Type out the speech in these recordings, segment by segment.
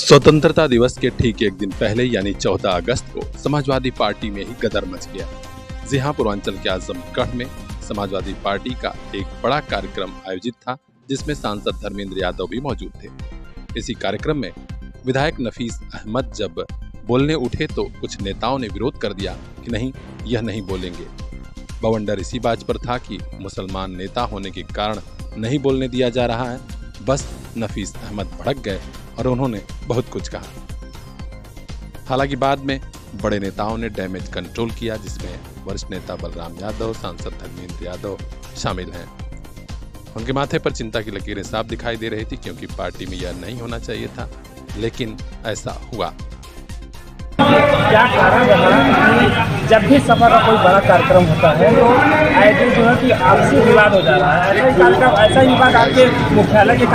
स्वतंत्रता दिवस के ठीक एक दिन पहले यानी 14 अगस्त को समाजवादी पार्टी में ही गदर मच गया। जी हां, पूर्वांचल के आजमगढ़ में समाजवादी पार्टी का एक बड़ा कार्यक्रम आयोजित था, जिसमें सांसद धर्मेंद्र यादव भी मौजूद थे। इसी कार्यक्रम में विधायक नफीस अहमद जब बोलने उठे तो कुछ नेताओं ने विरोध कर दिया कि नहीं, यह नहीं बोलेंगे। बवंडर इसी बात पर था कि मुसलमान नेता होने के कारण नहीं बोलने दिया जा रहा है। बस नफीस अहमद भड़क गए और उन्होंने बहुत कुछ कहा। हालांकि बाद में बड़े नेताओं ने डैमेज कंट्रोल किया, जिसमें वरिष्ठ नेता बलराम यादव, सांसद धर्मेंद्र यादव शामिल हैं। उनके माथे पर चिंता की लकीरें साफ दिखाई दे रही थी, क्योंकि पार्टी में यह नहीं होना चाहिए था, लेकिन ऐसा हुआ। क्या कारण रहा कि जब भी सपा का कोई बड़ा कार्यक्रम होता है तो ऐसे जो है कि आपसी विवाद हो जा रहा है। ऐसा ही कार्यक्रम, ऐसा ही विवाद आपके मुख्यालय के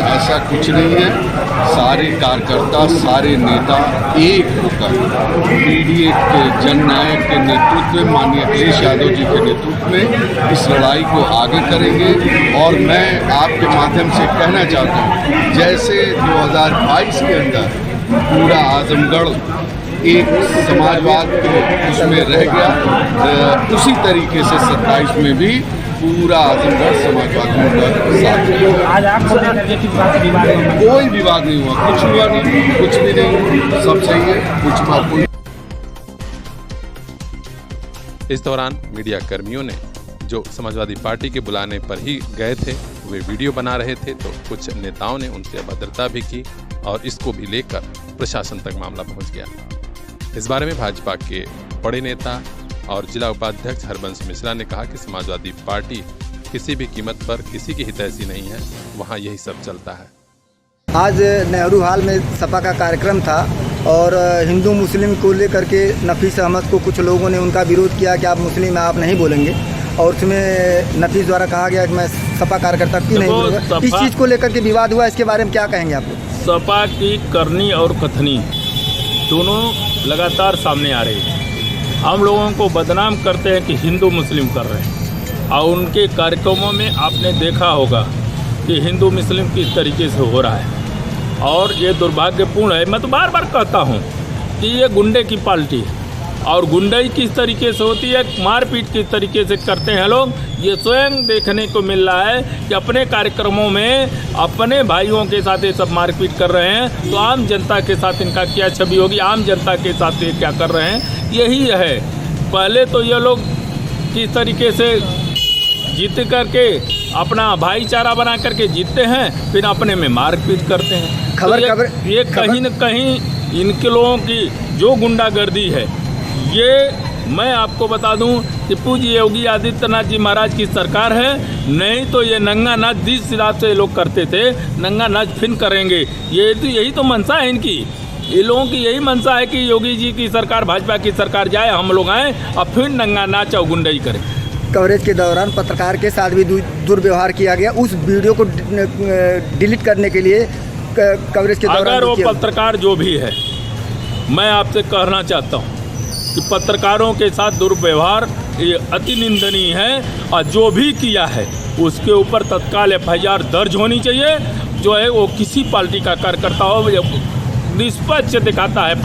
ऐसा कुछ नहीं है। सारे कार्यकर्ता, सारे नेता एक होकर पीडीए के जननायक के नेतृत्व में, माननीय अखिलेश यादव जी के नेतृत्व में इस लड़ाई को आगे करेंगे। और मैं आपके माध्यम से कहना चाहता हूँ, जैसे 2022 के अंदर पूरा आजमगढ़ एक समाजवाद के उसमें रह गया, उसी तरीके से 27 में भी पूरा आजमगढ़ समाजवादियों का साथ। आज आपको कोई विवाद नहीं हुआ, कुछ हुआ नहीं, कुछ भी नहीं, सब सही है, कुछ बात कोई। इस दौरान मीडिया कर्मियों ने जो समाजवादी पार्टी के बुलाने पर ही गए थे, वे वीडियो बना रहे थे, तो कुछ नेताओं ने उनसे अभद्रता भी की और इसको भी लेकर प्रशासन तक मामला पहुंच गया। इस बारे में भाजपा के बड़े नेता और जिला उपाध्यक्ष हरबंश मिश्रा ने कहा कि समाजवादी पार्टी किसी भी कीमत पर किसी की हितैषी नहीं है, वहां यही सब चलता है। आज नेहरू हॉल में सपा का कार्यक्रम था और हिंदू मुस्लिम को लेकर के नफीस अहमद को कुछ लोगों ने उनका विरोध किया कि आप मुस्लिम हैं, आप नहीं बोलेंगे। और उसमें नफीस द्वारा कहा गया कि मैं सपा कार्यकर्ता क्यों नहीं बोलूँगा। इस चीज़ को लेकर के विवाद हुआ, इसके बारे में क्या कहेंगे आप? सपा की करनी और कथनी दोनों लगातार सामने आ रही है। हम लोगों को बदनाम करते हैं कि हिंदू मुस्लिम कर रहे हैं, और उनके कार्यक्रमों में आपने देखा होगा कि हिंदू मुस्लिम किस तरीके से हो रहा है, और ये दुर्भाग्यपूर्ण है। मैं तो बार बार कहता हूँ कि ये गुंडे की पार्टी है, और गुंडाई किस तरीके से होती है, मारपीट किस तरीके से करते हैं लोग, ये स्वयं देखने को मिल रहा है कि अपने कार्यक्रमों में अपने भाइयों के साथ ये सब मारपीट कर रहे हैं। तो आम जनता के साथ इनका क्या छवि होगी, आम जनता के साथ ये क्या कर रहे हैं, यही है। पहले तो ये लोग किस तरीके से जीत करके अपना भाईचारा बना करके जीतते हैं, फिर अपने में मारपीट करते हैं। तो ये कहीं न कहीं इनके लोगों की जो गुंडागर्दी है, ये मैं आपको बता दूं कि पूज्य योगी आदित्यनाथ जी महाराज की सरकार है। नहीं तो ये नंगा नाच जिस हिसाब से लोग करते थे, नंगा नाच फिर करेंगे। यही तो मंशा है इनकी। ये लोगों की यही मंशा है कि योगी जी की सरकार, भाजपा की सरकार जाए, हम लोग आए और फिर नंगा नाच और गुंडाई करें। कवरेज के दौरान पत्रकार के साथ भी दुर्व्यवहार किया गया। उस वीडियो को डिलीट करने के लिए कवरेज के दौरान, अगर वो पत्रकार जो भी है, मैं आपसे कहना चाहता हूँ कि पत्रकारों के साथ दुर्व्यवहार ये अति निंदनीय है, और जो भी किया है उसके ऊपर तत्काल FIR दर्ज होनी चाहिए। जो है वो किसी पार्टी का कार्यकर्ता हो, निष्पक्ष दिखाता है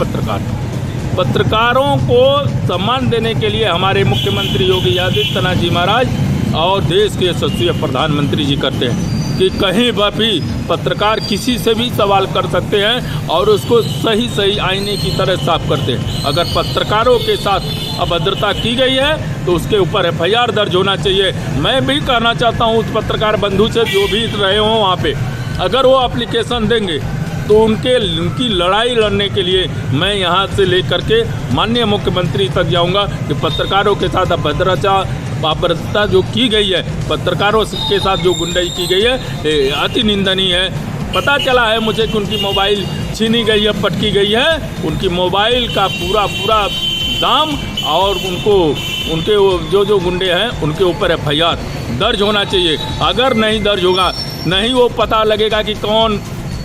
पत्रकारों को सम्मान देने के लिए हमारे मुख्यमंत्री योगी आदित्यनाथ जी महाराज और देश के यशस्वी प्रधानमंत्री जी करते हैं कि कहीं पर भी पत्रकार किसी से भी सवाल कर सकते हैं और उसको सही आईने की तरह साफ करते हैं। अगर पत्रकारों के साथ अभद्रता की गई है तो उसके ऊपर FIR दर्ज होना चाहिए। मैं भी कहना चाहता हूं उस पत्रकार बंधु से, जो भी रहे हों वहाँ पे, अगर वो एप्लीकेशन देंगे तो उनकी लड़ाई लड़ने के लिए मैं यहाँ से लेकर के माननीय मुख्यमंत्री तक जाऊँगा कि पत्रकारों के साथ अभद्रता जो की गई है, पत्रकारों के साथ जो गुंडाई की गई है, अति निंदनीय है। पता चला है मुझे कि उनकी मोबाइल छीनी गई है, पटकी गई है। उनकी मोबाइल का पूरा दाम, और उनके जो गुंडे हैं उनके ऊपर FIR दर्ज होना चाहिए। अगर नहीं दर्ज होगा, नहीं वो पता लगेगा कि कौन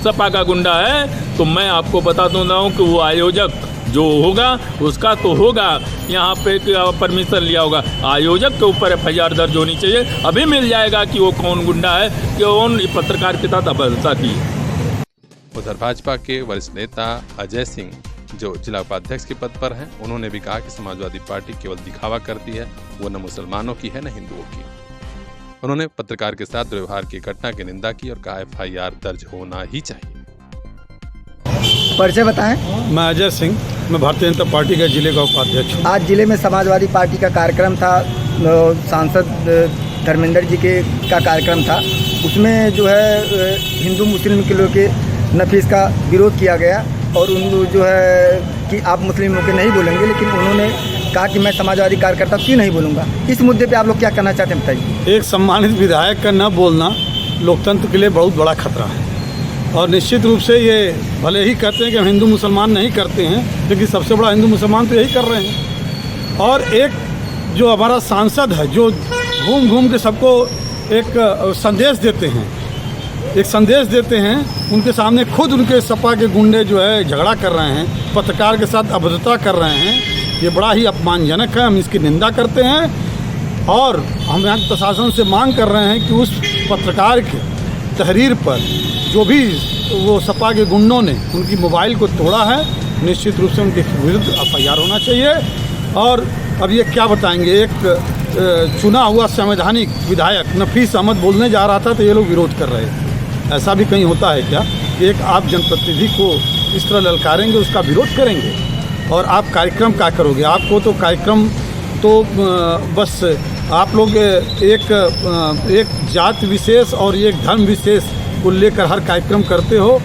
सपा का गुंडा है, तो मैं आपको बता दूँगा कि वो आयोजक जो होगा उसका तो होगा, यहाँ पे परमिशन लिया होगा। आयोजक के ऊपर FIR दर्ज होनी चाहिए। अभी मिल जाएगा कि वो कौन गुंडा है, कि कौन पत्रकार के साथ अभद्रता की। उधर भाजपा के वरिष्ठ नेता अजय सिंह, जो जिला उपाध्यक्ष के पद पर हैं, उन्होंने भी कहा कि समाजवादी पार्टी केवल दिखावा करती है, वो न मुसलमानों की है न हिंदुओं की। उन्होंने पत्रकार के साथ दुर्व्यवहार की घटना की निंदा की और कहा FIR दर्ज होना ही चाहिए। परिचय बताएं। मैं अजय सिंह, मैं भारतीय जनता पार्टी का जिले का उपाध्यक्ष हूँ। आज जिले में समाजवादी पार्टी का कार्यक्रम था, सांसद धर्मेंद्र जी का कार्यक्रम था। उसमें जो है हिंदू मुस्लिम के लोग के नफीस का विरोध किया गया और उन जो है कि आप मुस्लिमों के नहीं बोलेंगे, लेकिन उन्होंने कहा कि मैं समाजवादी कार्यकर्ता की नहीं बोलूँगा। इस मुद्दे पे आप लोग क्या करना चाहते हैं बताइए। एक सम्मानित विधायक का न बोलना लोकतंत्र के लिए बहुत बड़ा खतरा है और निश्चित रूप से ये भले ही कहते हैं कि हम हिंदू मुसलमान नहीं करते हैं, लेकिन सबसे बड़ा हिंदू मुसलमान तो यही कर रहे हैं। और एक जो हमारा सांसद है जो घूम घूम के सबको एक संदेश देते हैं, उनके सामने खुद उनके सपा के गुंडे जो है झगड़ा कर रहे हैं, पत्रकार के साथ अभद्रता कर रहे हैं, ये बड़ा ही अपमानजनक है। हम इसकी निंदा करते हैं और हम यहाँ प्रशासन से मांग कर रहे हैं कि उस पत्रकार के तहरीर पर जो भी वो सपा के गुंडों ने उनकी मोबाइल को तोड़ा है, निश्चित रूप से उनके विरुद्ध FIR होना चाहिए। और अब ये क्या बताएंगे, एक चुना हुआ संवैधानिक विधायक नफीस अहमद बोलने जा रहा था तो ये लोग विरोध कर रहे थे। ऐसा भी कहीं होता है क्या कि एक आप जनप्रतिनिधि को इस तरह ललकारेंगे, उसका विरोध करेंगे और आप कार्यक्रम क्या करोगे? आपको तो कार्यक्रम तो बस आप लोग एक जात विशेष और एक धर्म विशेष को लेकर हर कार्यक्रम करते हो।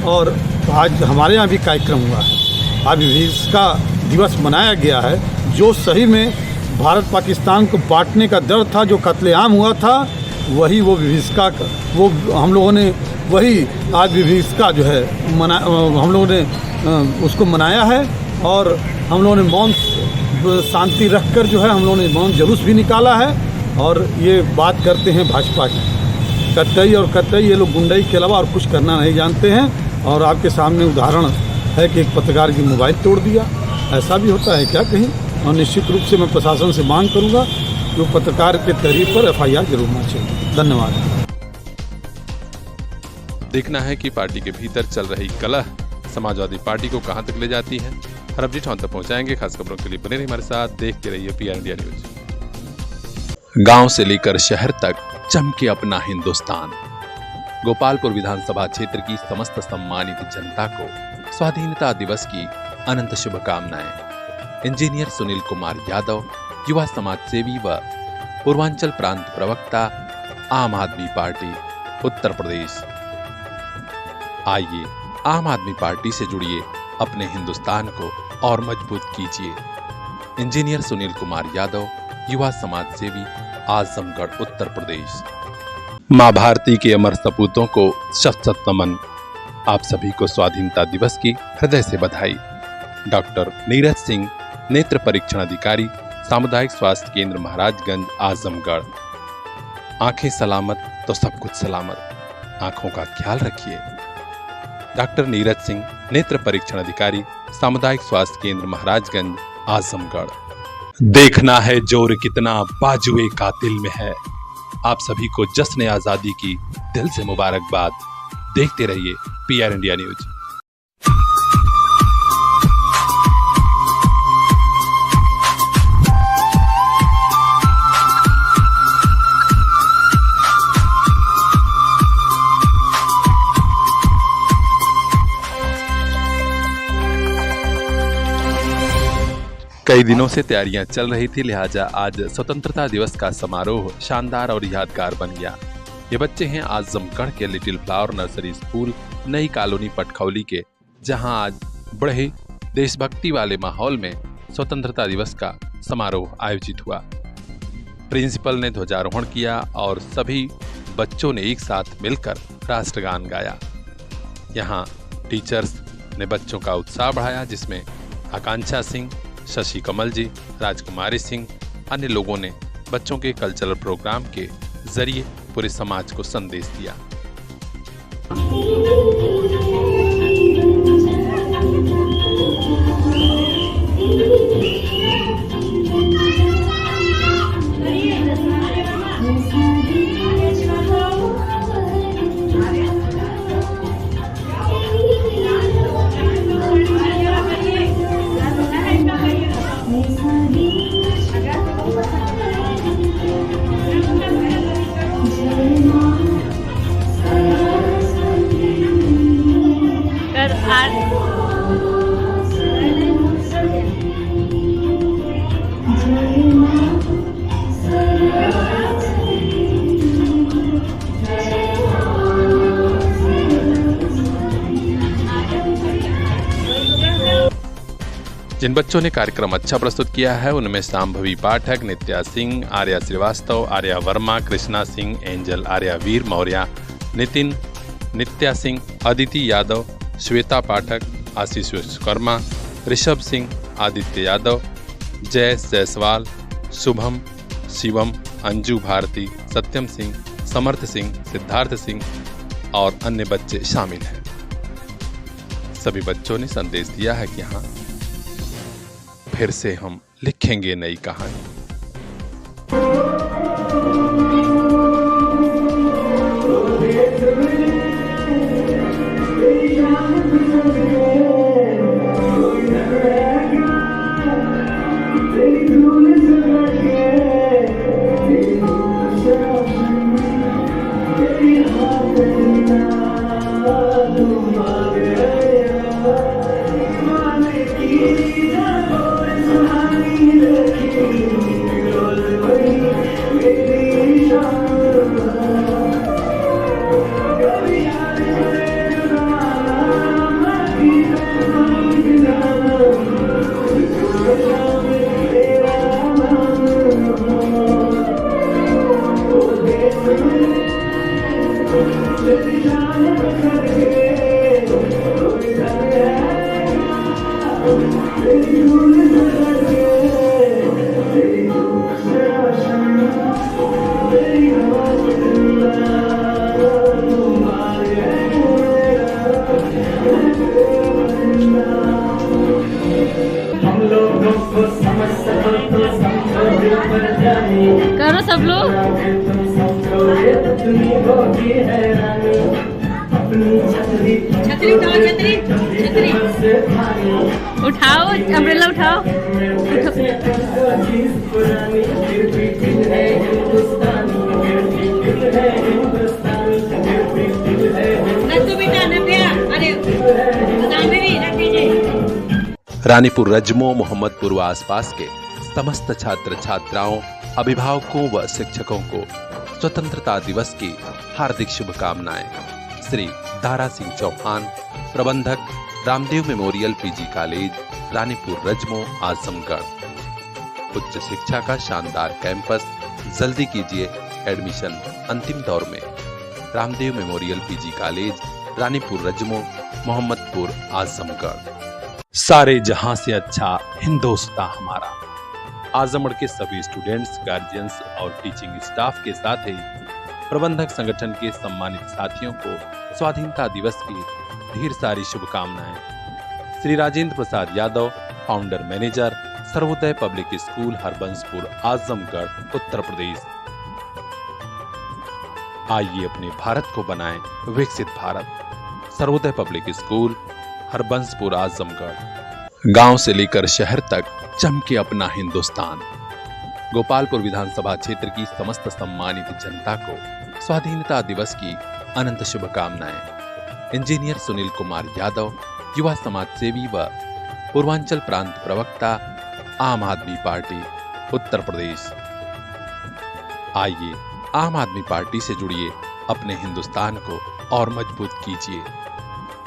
और आज हमारे यहाँ भी कार्यक्रम हुआ है, आज विभिन्नता दिवस मनाया गया है। जो सही में भारत पाकिस्तान को बांटने का डर था, जो कत्लेआम हुआ था, वही वो विभिन्नता वो हम लोगों ने वही आज विभिन्नता जो है हम लोगों ने उसको मनाया है। और हम लोगों ने मौन शांति रखकर जो है हम लोगों ने मौन जुलूस भी निकाला है। और ये बात करते हैं भाजपा की, कतई ये लोग गुंडाई के अलावा और कुछ करना नहीं जानते हैं। और आपके सामने उदाहरण है कि एक पत्रकार की मोबाइल तोड़ दिया। ऐसा भी होता है क्या कहीं? और निश्चित रूप से मैं प्रशासन से मांग करूंगा जो पत्रकार के तहरीर पर FIR जरूर होना चाहिए। धन्यवाद। देखना है कि पार्टी के भीतर चल रही कलह समाजवादी पार्टी को कहां तक ले जाती है। हर अपडेट हम तक पहुंचाएंगे। खास खबरों के लिए बने रहिए हमारे साथ, देखते रहिए PR इंडिया न्यूज। गांव से लेकर शहर तक चमके अपना हिंदुस्तान। गोपालपुर विधानसभा क्षेत्र की समस्त सम्मानित जनता को स्वाधीनता दिवस की अनंत शुभकामनाएं। इंजीनियर सुनील कुमार यादव, युवा समाज सेवी व पूर्वांचल प्रांत प्रवक्ता, आम आदमी पार्टी, उत्तर प्रदेश। आइए आम आदमी पार्टी से जुड़िए, अपने हिंदुस्तान को और मजबूत कीजिए। इंजीनियर सुनील कुमार यादव, युवा समाज सेवी, आजमगढ़, उत्तर प्रदेश। मां भारती के अमर सपूतों को शत शत नमन। आप सभी को स्वाधीनता दिवस की हृदय से बधाई। डॉक्टर नीरज सिंह, नेत्र परीक्षण अधिकारी, सामुदायिक स्वास्थ्य केंद्र महाराजगंज, आजमगढ़। आंखें सलामत तो सब कुछ सलामत। आंखों का ख्याल रखिए। डॉक्टर नीरज सिंह, नेत्र परीक्षण अधिकारी, सामुदायिक स्वास्थ्य केंद्र महाराजगंज, आजमगढ़। देखना है जोर कितना बाजुए कातिल में है। आप सभी को जश्न आजादी की दिल से मुबारकबाद। देखते रहिए PR इंडिया न्यूज। कई दिनों से तैयारियां चल रही थी, लिहाजा आज स्वतंत्रता दिवस का समारोह शानदार और यादगार बन गया। ये बच्चे हैं आजमगढ़ के लिटिल फ्लावर नर्सरी स्कूल, नई कॉलोनी पटखौली के, जहां आज बड़े देशभक्ति वाले माहौल में स्वतंत्रता दिवस का समारोह आयोजित हुआ। प्रिंसिपल ने ध्वजारोहण किया और सभी बच्चों ने एक साथ मिलकर राष्ट्रगान गाया। यहाँ टीचर्स ने बच्चों का उत्साह बढ़ाया, जिसमें आकांक्षा सिंह, शशि कमल जी, राजकुमारी सिंह, अन्य लोगों ने बच्चों के कल्चरल प्रोग्राम के जरिए पूरे समाज को संदेश दिया। जिन बच्चों ने कार्यक्रम अच्छा प्रस्तुत किया है उनमें शांभवी पाठक, नित्या सिंह, आर्या श्रीवास्तव, आर्या वर्मा, कृष्णा सिंह, एंजल आर्या, वीर मौर्य, नितिन, नित्या सिंह, अदिति यादव, श्वेता पाठक, आशीष विश्वकर्मा, ऋषभ सिंह, आदित्य यादव, जयेश जायसवाल, शुभम, शिवम, अंजू भारती, सत्यम सिंह, समर्थ सिंह, सिद्धार्थ सिंह और अन्य बच्चे शामिल हैं। सभी बच्चों ने संदेश दिया है कि हाँ, फिर से हम लिखेंगे नई कहानी। करो सब लोग। छतरी उठाओ, छतरी छतरी उठाओ, अम्ब्रेला उठाओ। रानीपुर रजमो, मोहम्मदपुर व आसपास के समस्त छात्र छात्राओं, अभिभावकों व शिक्षकों को स्वतंत्रता दिवस की हार्दिक शुभकामनाएं। श्री दारा सिंह चौहान, प्रबंधक, Ramdev Memorial PG College, Ranipur Rajmo, Azamgarh. उच्च शिक्षा का शानदार कैंपस, जल्दी कीजिए एडमिशन अंतिम दौर में। Ramdev Memorial PG College, Ranipur Rajmo, Mohammadpur, Azamgarh. सारे जहां से अच्छा हिंदुस्तान हमारा। आजमगढ़ के सभी स्टूडेंट्स, गार्जियंस और टीचिंग स्टाफ के साथ ही प्रबंधक संगठन के सम्मानित साथियों को स्वाधीनता दिवस की ढेर सारी शुभकामनाएं। Shri Rajendra Prasad Yadav, founder manager, Sarvodaya Public School, Harbanspur, Azamgarh, Uttar Pradesh. आइए अपने भारत को बनाएं विकसित भारत। Sarvodaya Public School, Harbanspur, Azamgarh. गांव से लेकर शहर तक चमके अपना हिंदुस्तान। गोपालपुर विधानसभा क्षेत्र की समस्त सम्मानित जनता को स्वाधीनता दिवस की अनंत शुभकामनाएं। इंजीनियर सुनील कुमार यादव, युवा समाज सेवी व पूर्वांचल प्रांत प्रवक्ता, आम आदमी पार्टी, उत्तर प्रदेश। आइए आम आदमी पार्टी से जुड़िए, अपने हिंदुस्तान को और मजबूत कीजिए।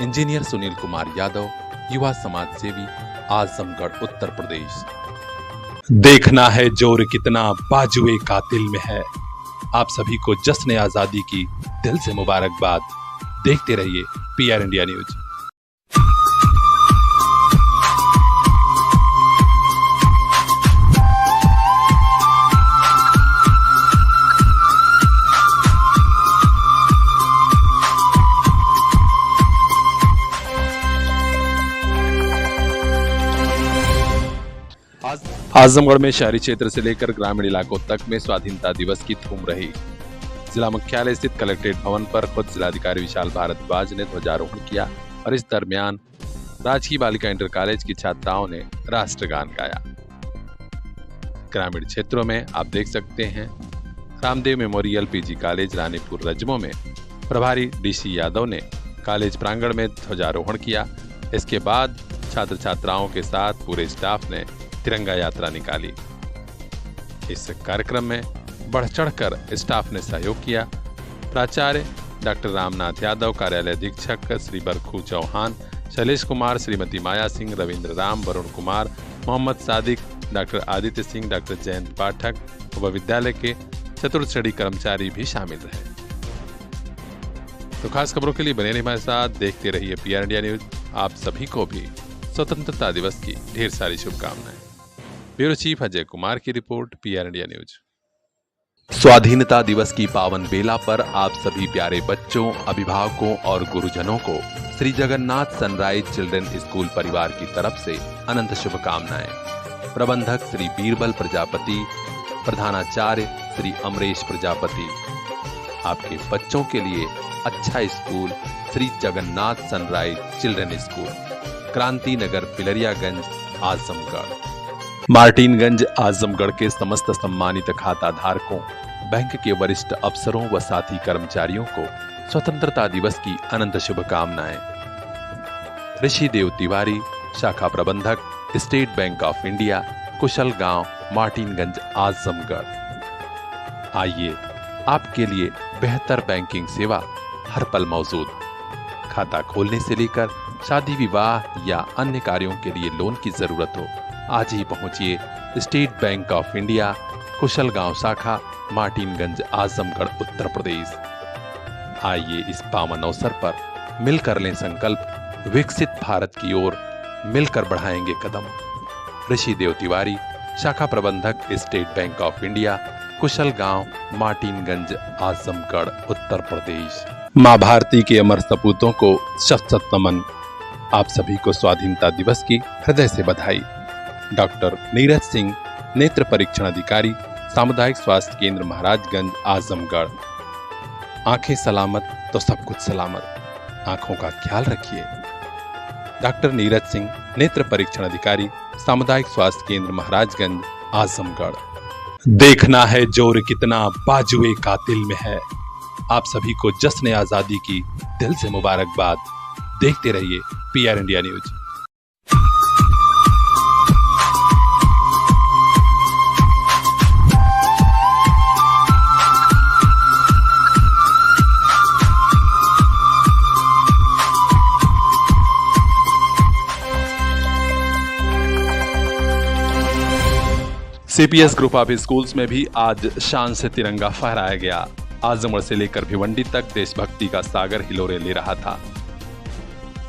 इंजीनियर सुनील कुमार यादव, युवा समाज सेवी, आजमगढ़, उत्तर प्रदेश। देखना है जोर कितना बाजुए कातिल में है। आप सभी को जश्न आजादी की दिल से मुबारकबाद। देखते रहिए PR इंडिया न्यूज। आजमगढ़ में शहरी क्षेत्र से लेकर ग्रामीण इलाकों तक में स्वाधीनता दिवस की धूम रही। जिला मुख्यालय स्थित कलेक्ट्रेट भवन पर खुद जिलाधिकारी विशाल भारद्वाज ने ध्वजारोहण किया और इस दरमियान राजकीय बालिका इंटर कॉलेज की छात्राओं ने राष्ट्रगान गाया। ग्रामीण क्षेत्रों में आप देख सकते हैं Ramdev Memorial PG College Ranipur Rajmo में प्रभारी डीसी यादव ने कॉलेज प्रांगण में ध्वजारोहण किया। इसके बाद छात्र छात्राओं के साथ पूरे स्टाफ ने तिरंगा यात्रा निकाली। इस कार्यक्रम में बढ़ चढ़कर स्टाफ ने सहयोग किया। प्राचार्य डॉक्टर रामनाथ यादव, कार्यालय अधीक्षक श्री बरखू चौहान, शैलेश कुमार, श्रीमती माया सिंह, रविंद्र राम, वरुण कुमार, मोहम्मद सादिक, डॉक्टर आदित्य सिंह, डॉक्टर जयंत पाठक व विद्यालय के चतुर्थ श्रेणी कर्मचारी भी शामिल रहे। तो खास खबरों के लिए बने रहिए हमारे साथ, देखते रहिए PR इंडिया न्यूज। आप सभी को भी स्वतंत्रता दिवस की ढेर सारी शुभकामनाएं। ब्यूरो चीफ अजय कुमार की रिपोर्ट, PR इंडिया न्यूज। स्वाधीनता दिवस की पावन बेला पर आप सभी प्यारे बच्चों, अभिभावकों और गुरुजनों को Shri Jagannath sunrise children school परिवार की तरफ से अनंत शुभकामनाएं। प्रबंधक श्री बीरबल प्रजापति, प्रधानाचार्य श्री अमरेश प्रजापति। आपके बच्चों के लिए अच्छा school Shri Jagannath sunrise children school, क्रांति नगर, पिलरियागंज, आजमगढ़। मार्टिनगंज आजमगढ़ के समस्त सम्मानित खाता धारकों, बैंक के वरिष्ठ अफसरों व साथी कर्मचारियों को स्वतंत्रता दिवस की अनंत शुभकामनाएं। ऋषि देव तिवारी, शाखा प्रबंधक, स्टेट बैंक ऑफ इंडिया, कुशल गांव, मार्टिनगंज, आजमगढ़। आइए, आपके लिए बेहतर बैंकिंग सेवा हर पल मौजूद। खाता खोलने से लेकर शादी विवाह या अन्य कार्यों के लिए लोन की जरूरत हो, आज ही पहुंचिए स्टेट बैंक ऑफ इंडिया, कुशल गांव शाखा, मार्टिनगंज, आजमगढ़, उत्तर प्रदेश। आइए इस पावन अवसर पर मिलकर लें संकल्प, विकसित भारत की ओर मिलकर बढ़ाएंगे कदम। ऋषि देव तिवारी, शाखा प्रबंधक, स्टेट बैंक ऑफ इंडिया, कुशल गांव, मार्टिनगंज, आजमगढ़, उत्तर प्रदेश। मां भारती के अमर सपूतों को शत शत नमन। आप सभी को स्वाधीनता दिवस की हृदय से बधाई। डॉक्टर नीरज सिंह, नेत्र परीक्षण अधिकारी, सामुदायिक स्वास्थ्य केंद्र, महाराजगंज, आजमगढ़। आंखें सलामत तो सब कुछ सलामत, आंखों का ख्याल रखिए। डॉक्टर नीरज सिंह, नेत्र परीक्षण अधिकारी, सामुदायिक स्वास्थ्य केंद्र, महाराजगंज, आजमगढ़। देखना है जोर कितना बाजुए कातिल में है। आप सभी को जश्न आजादी की दिल से मुबारकबाद। देखते रहिए PR India news. CPS group of schools में भी आज शान से तिरंगा फहराया गया। आजमगढ़ से लेकर भिवंडी तक देशभक्ति का सागर हिलोरे ले रहा था।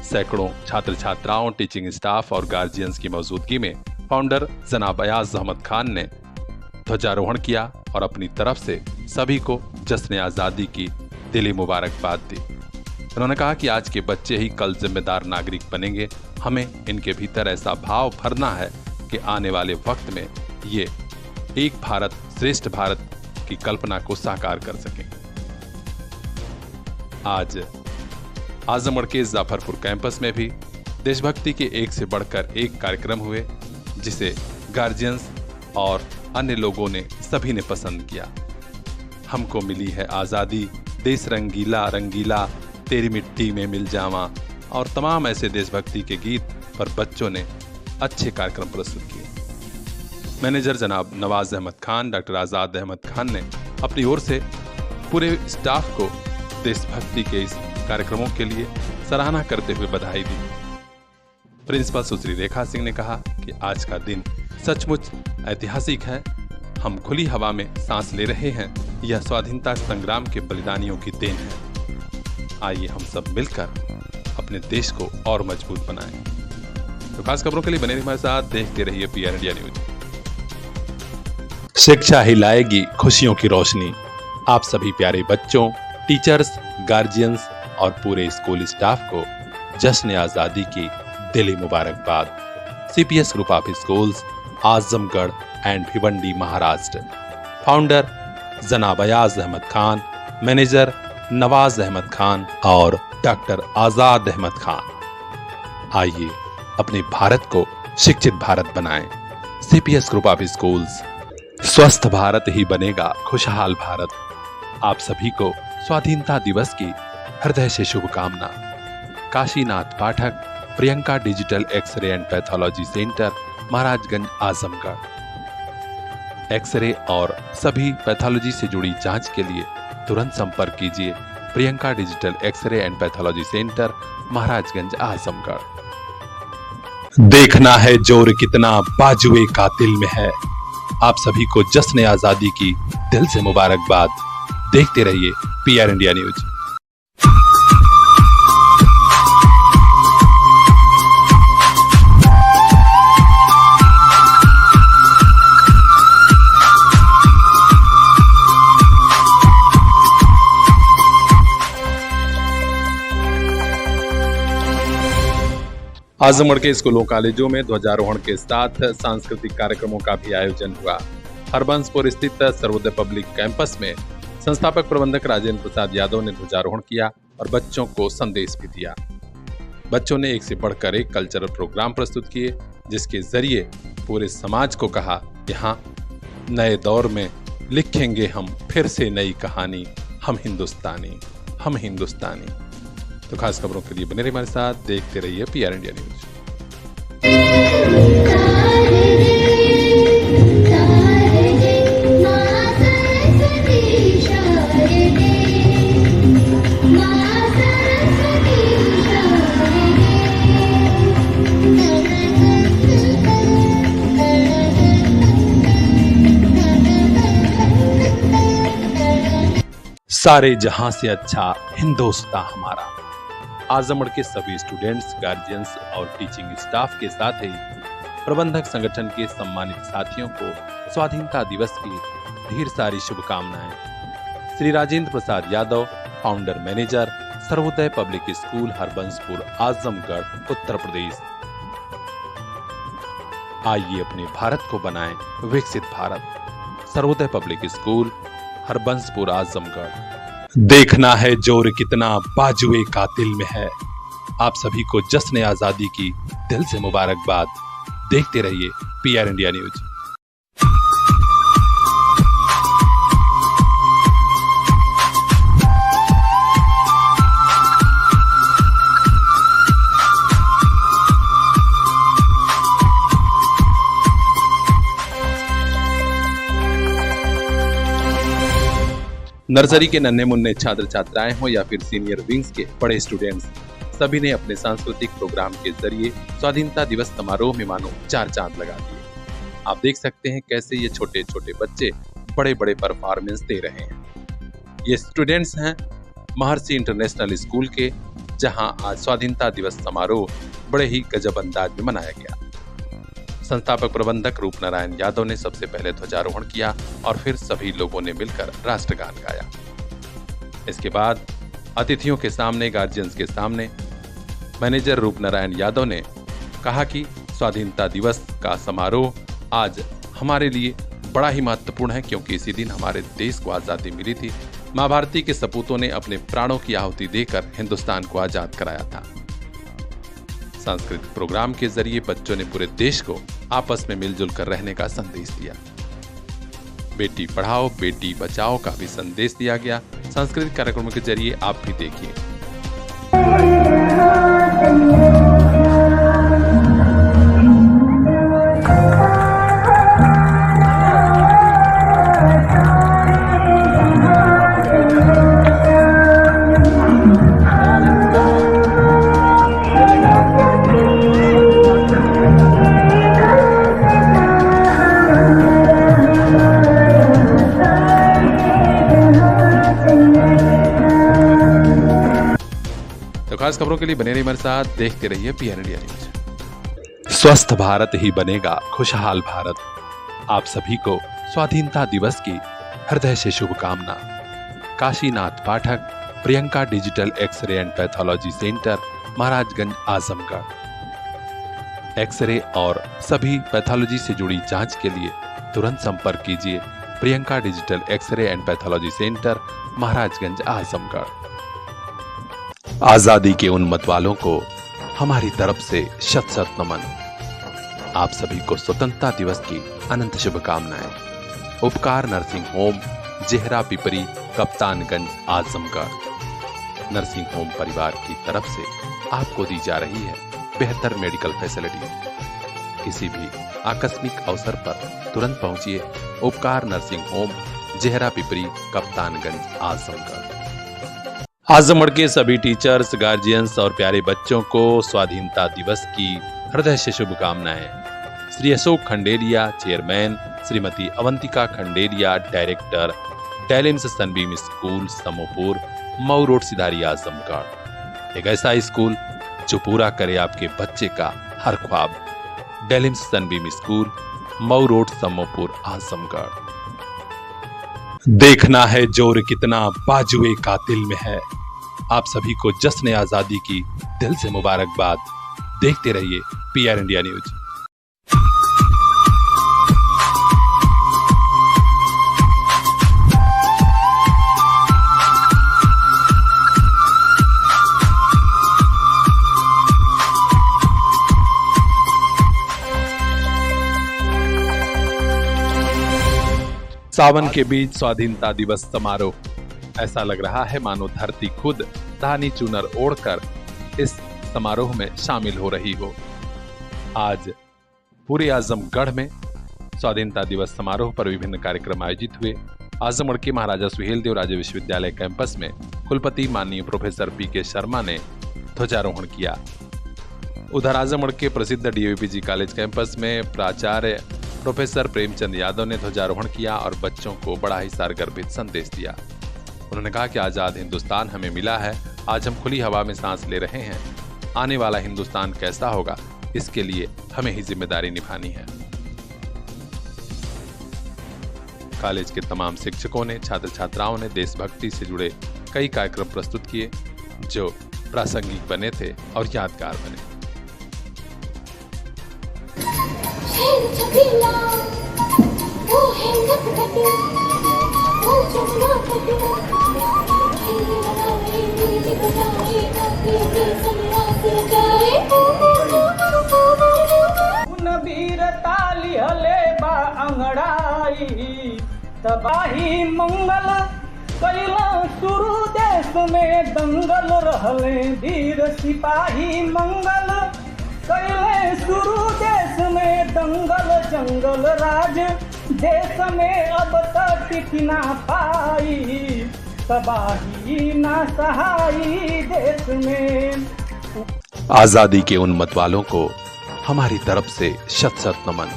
सैकड़ों छात्र छात्राओं, टीचिंग स्टाफ और गार्जियंस की मौजूदगी में फाउंडर जनाब अयाज अहमद खान ने ध्वजारोहण किया और अपनी तरफ से सभी को जश्न आज़ादी की दिली मुबारकबाद दी। उन्होंने कहा कि आज के बच्चे ही कल जिम्मेदार नागरिक बनेंगे। हमें इनके भीतर ऐसा भाव भरना है कि आने वाले वक्त में ये एक भारत श्रेष्ठ भारत की कल्पना को साकार कर सकें। आज आजमगढ़ के जाफरपुर कैंपस में भी देशभक्ति के एक से बढ़कर एक कार्यक्रम हुए, जिसे गार्जियंस और अन्य लोगों ने सभी ने पसंद किया। हमको मिली है आज़ादी, देश रंगीला रंगीला, तेरी मिट्टी में मिल जावा और तमाम ऐसे देशभक्ति के गीत पर बच्चों ने अच्छे कार्यक्रम प्रस्तुत किए। मैनेजर जनाब नवाज अहमद खान, डॉक्टर आज़ाद अहमद खान ने अपनी ओर से पूरे स्टाफ को देशभक्ति के इस कार्यक्रमों के लिए सराहना करते हुए बधाई दी। प्रिंसिपल सुश्री रेखा सिंह ने कहा कि आज का दिन सचमुच ऐतिहासिक है। हम खुली हवा में सांस ले रहे हैं। यह स्वाधीनता संग्राम के बलिदानियों की देन है। आइए हम सब मिलकर अपने देश को और मजबूत बनाएं। तो खास खबरों के लिए बने रहिए हमारे साथ, देखते रहिए PR इंडिया न्यूज। शिक्षा ही लाएगी खुशियों की रोशनी। आप सभी प्यारे बच्चों, टीचर्स, गार्जियंस और पूरे स्कूल स्टाफ को जश्न आज़ादी की दिली मुबारकबाद। CPS group of schools, Azamgarh and Bhiwandi, Maharashtra. Founder जनाब अयाज अहमद खान, मैनेजर नवाज अहमद खान और डॉक्टर आज़ाद अहमद खान। आइए अपने भारत को शिक्षित भारत बनाएं। CPS ग्रुप ऑफ स्कूल्स, स्वस्थ भारत ही बनेगा खुशहाल भारत। आप सभी को स्वाधीनता दिवस की हृदय से शुभकामना। Kashinath Pathak, Priyanka digital x ray and pathology centre, Maharajganj, Azamgarh. X-ray और सभी पैथोलॉजी से जुड़ी जांच के लिए तुरंत संपर्क कीजिए Priyanka digital x ray and pathology centre, Maharajganj, Azamgarh. देखना है जोर कितना बाजुए कातिल में है। आप सभी को जश्न आजादी की दिल से मुबारकबाद। देखते रहिए PR इंडिया न्यूज। आजमगढ़ के स्कूलों कॉलेजों में ध्वजारोहण के साथ सांस्कृतिक कार्यक्रमों का भी आयोजन हुआ। हरबंसपुर स्थित सर्वोदय पब्लिक कैंपस में संस्थापक प्रबंधक राजेंद्र प्रसाद यादव ने ध्वजारोहण किया और बच्चों को संदेश भी दिया। बच्चों ने एक से बढ़कर एक कल्चरल प्रोग्राम प्रस्तुत किए, जिसके जरिए पूरे समाज को कहा कि हाँ, नए दौर में लिखेंगे हम फिर से नई कहानी, हम हिंदुस्तानी, हम हिंदुस्तानी। तो खास खबरों के लिए बने रहिए हमारे साथ, देखते रहिए PR इंडिया न्यूज। सारे जहां से अच्छा हिंदुस्तान हमारा। आजमगढ़ के सभी स्टूडेंट्स, गार्जियंस और टीचिंग स्टाफ के साथ ही प्रबंधक संगठन के सम्मानित साथियों को स्वाधीनता दिवस की ढेर सारी शुभकामनाएं। Shri Rajendra Prasad Yadav, founder manager, Sarvodaya Public School, Harbanspur, Azamgarh, Uttar Pradesh. आइए अपने भारत को बनाएं विकसित भारत। Sarvodaya Public School, Harbanspur, Azamgarh. देखना है जोर कितना बाजुए कातिल में है। आप सभी को जश्न आजादी की दिल से मुबारकबाद। देखते रहिए PR इंडिया न्यूज। नर्सरी के नन्हे मुन्ने छात्र छात्राएं हो या फिर सीनियर विंग्स के बड़े स्टूडेंट्स, सभी ने अपने सांस्कृतिक प्रोग्राम के जरिए स्वाधीनता दिवस समारोह में मानो 4 चांद लगा दिए। आप देख सकते हैं कैसे ये छोटे छोटे बच्चे बड़े बड़े परफॉर्मेंस दे रहे हैं। ये स्टूडेंट्स हैं महर्षि इंटरनेशनल स्कूल के, जहां आज स्वाधीनता दिवस समारोह बड़े ही गजब अंदाज में मनाया गया। संस्थापक प्रबंधक रूपनारायण यादव ने सबसे पहले ध्वजारोहण किया और फिर सभी लोगों ने मिलकर राष्ट्रगान गाया। इसके बाद अतिथियों के सामने, गार्जियंस के सामने मैनेजर रूपनारायण यादव ने कहा कि स्वाधीनता दिवस का समारोह आज हमारे लिए बड़ा ही महत्वपूर्ण है, क्योंकि इसी दिन हमारे देश को आजादी मिली थी। मां भारती के सपूतों ने अपने प्राणों की आहुति देकर हिंदुस्तान को आजाद कराया था। सांस्कृतिक प्रोग्राम के जरिए बच्चों ने पूरे देश को आपस में मिलजुल कर रहने का संदेश दिया। बेटी पढ़ाओ बेटी बचाओ का भी संदेश दिया गया। सांस्कृतिक कार्यक्रमों के जरिए आप भी देखिए। खास खबरों के लिए बने रहिए हमारे साथ, देखते रहिए PR इंडिया न्यूज। स्वस्थ भारत ही बनेगा खुशहाल भारत। आप सभी को स्वाधीनता दिवस की हृदय से शुभकामना। Kashinath Pathak, Priyanka digital x ray and pathology centre, Maharajganj, Azamgarh. X-ray और सभी पैथोलॉजी से जुड़ी जांच के लिए तुरंत संपर्क कीजिए Priyanka digital x ray and pathology centre, Maharajganj, Azamgarh. आजादी के उन मतवालों को हमारी तरफ से शत शत नमन। आप सभी को स्वतंत्रता दिवस की अनंत शुभकामनाएं। Upkar Nursing Home, Jehra Pipri, Kaptanganj, Azamgarh. Nursing home परिवार की तरफ से आपको दी जा रही है बेहतर मेडिकल फैसिलिटी। किसी भी आकस्मिक अवसर पर तुरंत पहुंचिए उपकार नर्सिंग होम, जेहरा पिपरी, कप्तानगंज, आजमगढ़। आजमगढ़ के सभी टीचर्स, गार्जियंस और प्यारे बच्चों को स्वाधीनता दिवस की हृदय से शुभकामनाएं। Shri Ashok Khandelia, chairman, Shrimati Avantika Khandelia, director, talents Sunbeam school, Samopur, Mau road, Sidhari, Azamgarh. एक ऐसा स्कूल जो पूरा करे आपके बच्चे का हर ख्वाब। Talents Sunbeam school, Mau road, Samopur, Azamgarh. देखना है जोर कितना बाजुए कातिल में है। आप सभी को जश्न आजादी की दिल से मुबारकबाद। देखते रहिए PR इंडिया न्यूज। सावन के बीच स्वाधीनता दिवस समारोह। ऐसा लग रहा है मानो धरती खुद धानी चूनर ओढ़कर इस समारोह में शामिल हो रही हो। आज पूरे आजमगढ़ में स्वाधीनता दिवस समारोह पर विभिन्न कार्यक्रम आयोजित हुए। आजमगढ़ के महाराजा सुहेलदेव राजे विश्वविद्यालय कैंपस में कुलपति माननीय प्रोफेसर PK शर्मा ने ध्वजारोहण किया। उधर आजमगढ़ के प्रसिद्ध DAVPG कॉलेज कैंपस में प्राचार्य प्रोफेसर प्रेमचंद यादव ने ध्वजारोहण किया और बच्चों को बड़ा ही सारगर्भित संदेश दिया। उन्होंने कहा कि आजाद हिंदुस्तान हमें मिला है, आज हम खुली हवा में सांस ले रहे हैं। आने वाला हिंदुस्तान कैसा होगा, इसके लिए हमें ही जिम्मेदारी निभानी है। कॉलेज के तमाम शिक्षकों ने, छात्र छात्राओं ने देशभक्ति से जुड़े कई कार्यक्रम प्रस्तुत किए जो प्रासंगिक बने थे और यादगार बने। ताली हले बा अंगड़ाई तबाही मंगल कैला शुरू देश में दंगल रहले वीर सिपाही मंगल कैले शुरू देश में दंगल जंगल राज देश में अब तक टिक ना पाई तबाही ना सहाई देश में। आजादी के उन मतवालों को हमारी तरफ से शत शत नमन।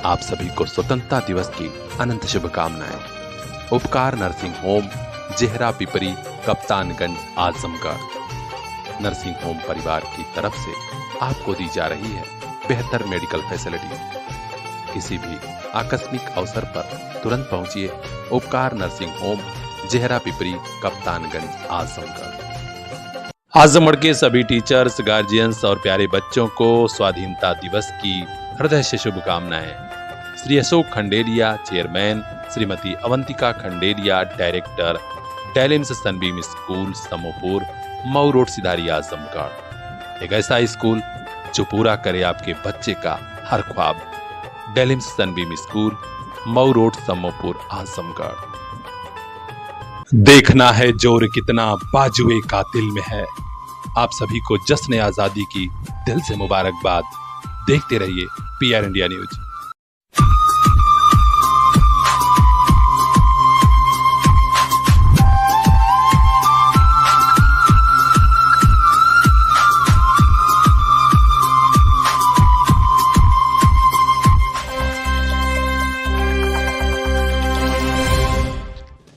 आप सभी को स्वतंत्रता दिवस की अनंत शुभकामनाएं। Upkar Nursing Home, Jehra Pipri, Kaptanganj, Azamgarh. Nursing home परिवार की तरफ से आपको दी जा रही है बेहतर मेडिकल फैसिलिटी। किसी भी आकस्मिक अवसर पर तुरंत पहुंचिए उपकार नर्सिंग होम, जेहरा पिपरी, कप्तानगंज, आजमगढ़। आजमगढ़ के सभी टीचर्स, गार्जियंस और प्यारे बच्चों को स्वाधीनता दिवस की हृदय से शुभकामनाएं। Shri Ashok Khandelia, chairman, Shrimati Avantika Khandelia, director, talents Sunbeam school, Samopur, Mau road, Sidhari, Azamgarh. एक ऐसा स्कूल जो पूरा करे आपके बच्चे का हर ख्वाब। Talents Sunbeam school, Mau road, Samopur, Azamgarh. देखना है जोर कितना बाजुए कातिल में है। आप सभी को जश्न आजादी की दिल से मुबारकबाद। देखते रहिए PR इंडिया न्यूज।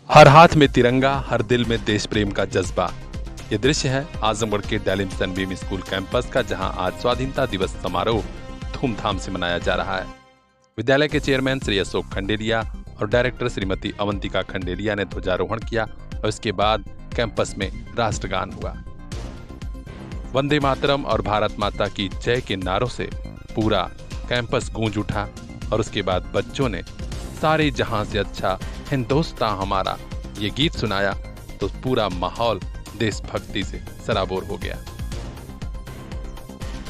हर हाथ में तिरंगा, हर दिल में देश प्रेम का जज्बा। ये दृश्य है आजमगढ़ के टैलेंट्स सनबीम स्कूल कैंपस का, जहां आज स्वाधीनता दिवस समारोह धूमधाम से मनाया जा रहा है। विद्यालय के चेयरमैन श्री अशोक खंडेलिया और डायरेक्टर श्रीमती अवंतिका खंडेलिया ने ध्वजारोहण किया और इसके बाद कैंपस में राष्ट्रगान हुआ। वंदे मातरम और भारत माता की जय के नारों से पूरा कैंपस गूंज उठा और उसके बाद बच्चों ने सारे जहां से अच्छा हिंदुस्तान हमारा ये गीत सुनाया तो पूरा माहौल देशभक्ति से सराबोर हो गया।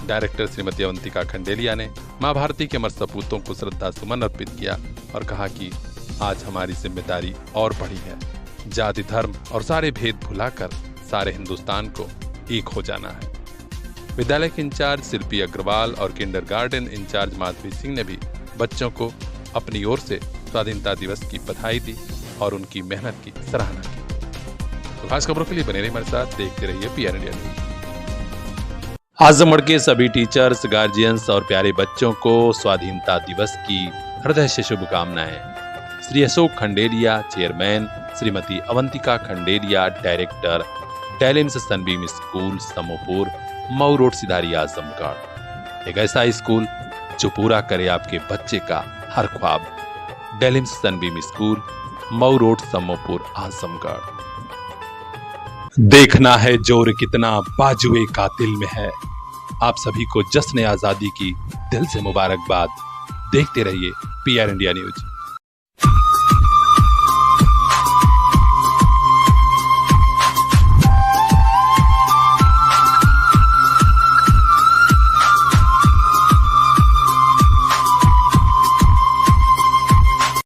डायरेक्टर श्रीमती अवंतिका खंडेलिया ने मां भारती के अमर सपूतों को श्रद्धा सुमन अर्पित किया और कहा कि आज हमारी जिम्मेदारी और बड़ी है। जाति, धर्म और सारे भेद भुलाकर सारे हिंदुस्तान को एक हो जाना है। विद्यालय के इंचार्ज शिल्पी अग्रवाल और किंडरगार्टन इंचार्ज माधवी सिंह ने भी बच्चों को अपनी ओर से स्वाधीनता दिवस की बधाई दी और उनकी मेहनत की सराहना की। तो खास खबरों के लिए बने रहिए हमारे साथ, देखते रहिए पीआर इंडिया न्यूज। आजमगढ़ के सभी टीचर्स, गार्जियंस और प्यारे बच्चों को स्वाधीनता दिवस की हृदय से शुभकामनाएं। श्री अशोक खंडेलिया चेयरमैन, श्रीमती अवंतिका खंडेलिया डायरेक्टर, डेलिम्स sunbeam school Samuhpur, Mau road, Sidhari, Azamgarh. एक ऐसा स्कूल जो पूरा करे आपके बच्चे का हर ख्वाब। डेलिम्स sunbeam school, Mau road, Samuhpur, Azamgarh. देखना है जोर कितना बाजुए कातिल में है। आप सभी को जश्न आजादी की दिल से मुबारकबाद। देखते रहिए पीआर इंडिया न्यूज।